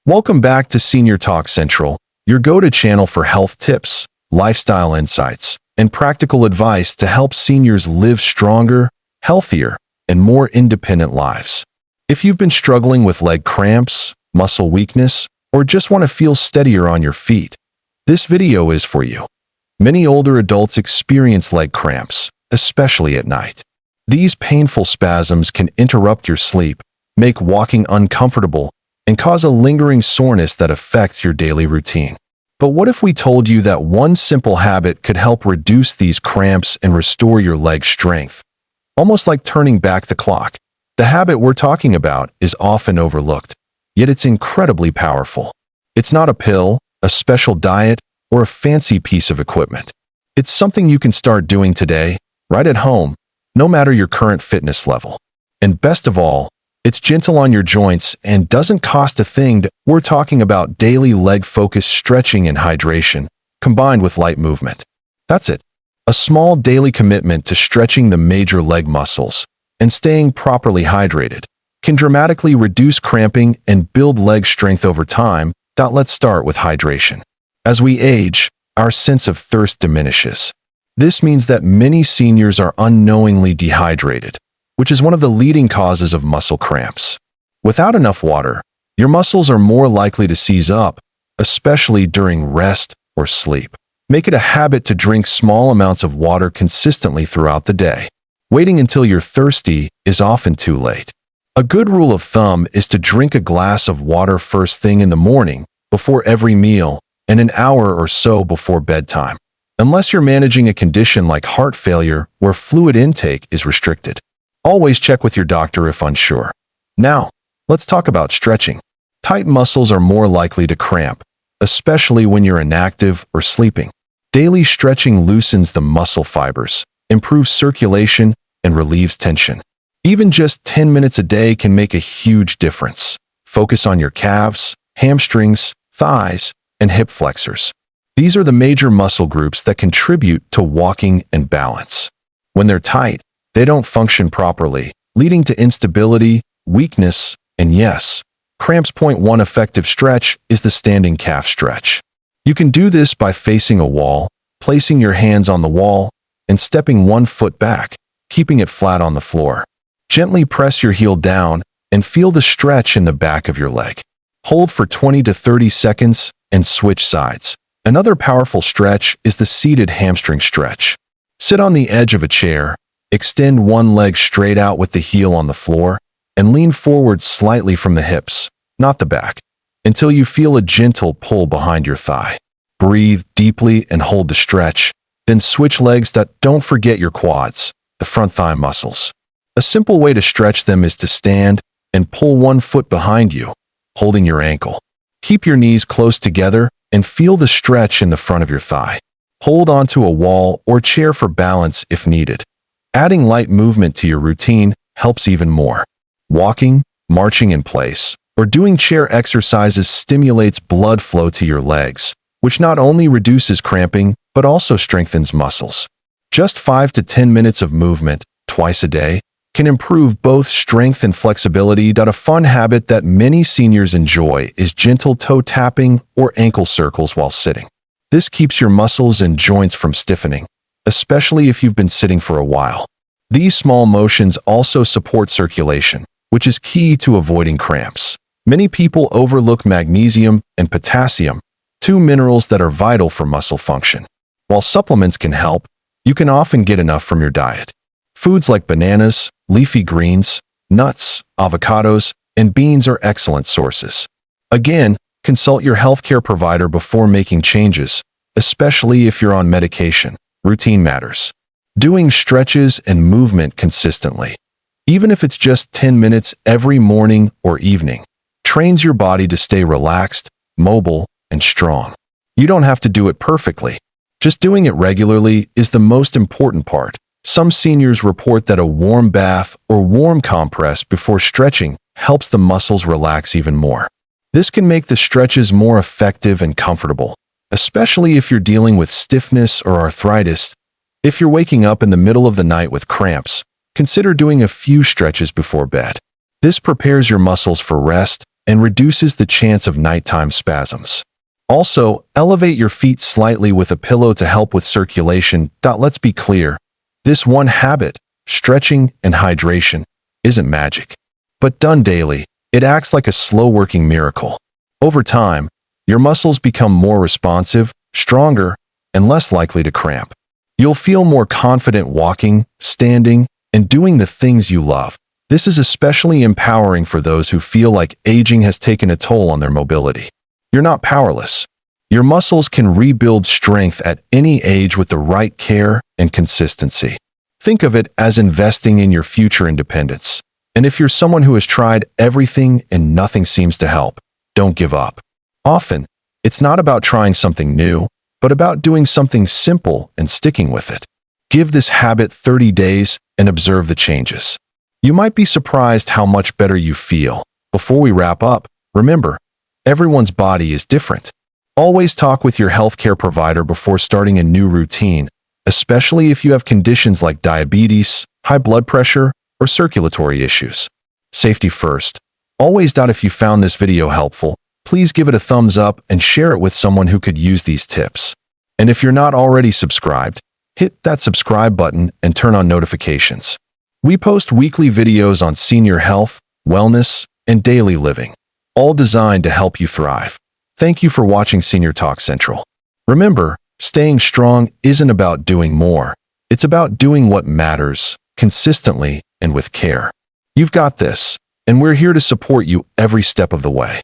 Welcome back to Senior Talk Central, your go-to channel for health tips, lifestyle insights, and practical advice to help seniors live stronger, healthier, and more independent lives. If you've been struggling with leg cramps, muscle weakness, or just want to feel steadier on your feet, this video is for you. Many older adults experience leg cramps, especially at night. These painful spasms can interrupt your sleep, make walking uncomfortable, and cause a lingering soreness that affects your daily routine. But what if we told you that one simple habit could help reduce these cramps and restore your leg strength? Almost like turning back the clock. The habit we're talking about is often overlooked, yet it's incredibly powerful. It's not a pill, a special diet, or a fancy piece of equipment. It's something you can start doing today, right at home, no matter your current fitness level. And best of all, it's gentle on your joints and doesn't cost a thing. We're talking about daily leg-focused stretching and hydration, combined with light movement. That's it. A small daily commitment to stretching the major leg muscles and staying properly hydrated can dramatically reduce cramping and build leg strength over time. Let's start with hydration. As we age, our sense of thirst diminishes. This means that many seniors are unknowingly dehydrated, which is one of the leading causes of muscle cramps. Without enough water, your muscles are more likely to seize up, especially during rest or sleep. Make it a habit to drink small amounts of water consistently throughout the day. Waiting until you're thirsty is often too late. A good rule of thumb is to drink a glass of water first thing in the morning, before every meal, and an hour or so before bedtime, unless you're managing a condition like heart failure where fluid intake is restricted. Always check with your doctor if unsure. Now, let's talk about stretching. Tight muscles are more likely to cramp, especially when you're inactive or sleeping. Daily stretching loosens the muscle fibers, improves circulation, and relieves tension. Even just 10 minutes a day can make a huge difference. Focus on your calves, hamstrings, thighs, and hip flexors. These are the major muscle groups that contribute to walking and balance. When they're tight, they don't function properly, leading to instability, weakness, and yes, cramps. One effective stretch is the standing calf stretch. You can do this by facing a wall, placing your hands on the wall, and stepping one foot back, keeping it flat on the floor. Gently press your heel down and feel the stretch in the back of your leg. Hold for 20 to 30 seconds and switch sides. Another powerful stretch is the seated hamstring stretch. Sit on the edge of a chair, extend one leg straight out with the heel on the floor, and lean forward slightly from the hips, not the back, until you feel a gentle pull behind your thigh. Breathe deeply and hold the stretch, then switch legs. Don't forget your quads, the front thigh muscles. A simple way to stretch them is to stand and pull one foot behind you, holding your ankle. Keep your knees close together and feel the stretch in the front of your thigh. Hold onto a wall or chair for balance if needed. Adding light movement to your routine helps even more. Walking, marching in place, or doing chair exercises stimulates blood flow to your legs, which not only reduces cramping, but also strengthens muscles. Just 5 to 10 minutes of movement, twice a day, can improve both strength and flexibility. A fun habit that many seniors enjoy is gentle toe tapping or ankle circles while sitting. This keeps your muscles and joints from stiffening, especially if you've been sitting for a while. These small motions also support circulation, which is key to avoiding cramps. Many people overlook magnesium and potassium, two minerals that are vital for muscle function. While supplements can help, you can often get enough from your diet. Foods like bananas, leafy greens, nuts, avocados, and beans are excellent sources. Again, consult your healthcare provider before making changes, especially if you're on medication. Routine matters. Doing stretches and movement consistently, even if it's just 10 minutes every morning or evening, trains your body to stay relaxed, mobile, and strong. You don't have to do it perfectly. Just doing it regularly is the most important part. Some seniors report that a warm bath or warm compress before stretching helps the muscles relax even more. This can make the stretches more effective and comfortable, especially if you're dealing with stiffness or arthritis. If you're waking up in the middle of the night with cramps, consider doing a few stretches before bed. This prepares your muscles for rest and reduces the chance of nighttime spasms. Also, elevate your feet slightly with a pillow to help with circulation. Let's be clear, this one habit, stretching and hydration, isn't magic. But done daily, it acts like a slow-working miracle. Over time, your muscles become more responsive, stronger, and less likely to cramp. You'll feel more confident walking, standing, and doing the things you love. This is especially empowering for those who feel like aging has taken a toll on their mobility. You're not powerless. Your muscles can rebuild strength at any age with the right care and consistency. Think of it as investing in your future independence. And if you're someone who has tried everything and nothing seems to help, don't give up. Often, it's not about trying something new, but about doing something simple and sticking with it. Give this habit 30 days and observe the changes. You might be surprised how much better you feel. Before we wrap up, remember, everyone's body is different. Always talk with your healthcare provider before starting a new routine, especially if you have conditions like diabetes, high blood pressure, or circulatory issues. Safety first. Always. If you found this video helpful, please give it a thumbs up and share it with someone who could use these tips. And if you're not already subscribed, hit that subscribe button and turn on notifications. We post weekly videos on senior health, wellness, and daily living, all designed to help you thrive. Thank you for watching Senior Talk Central. Remember, staying strong isn't about doing more. It's about doing what matters, consistently and with care. You've got this, and we're here to support you every step of the way.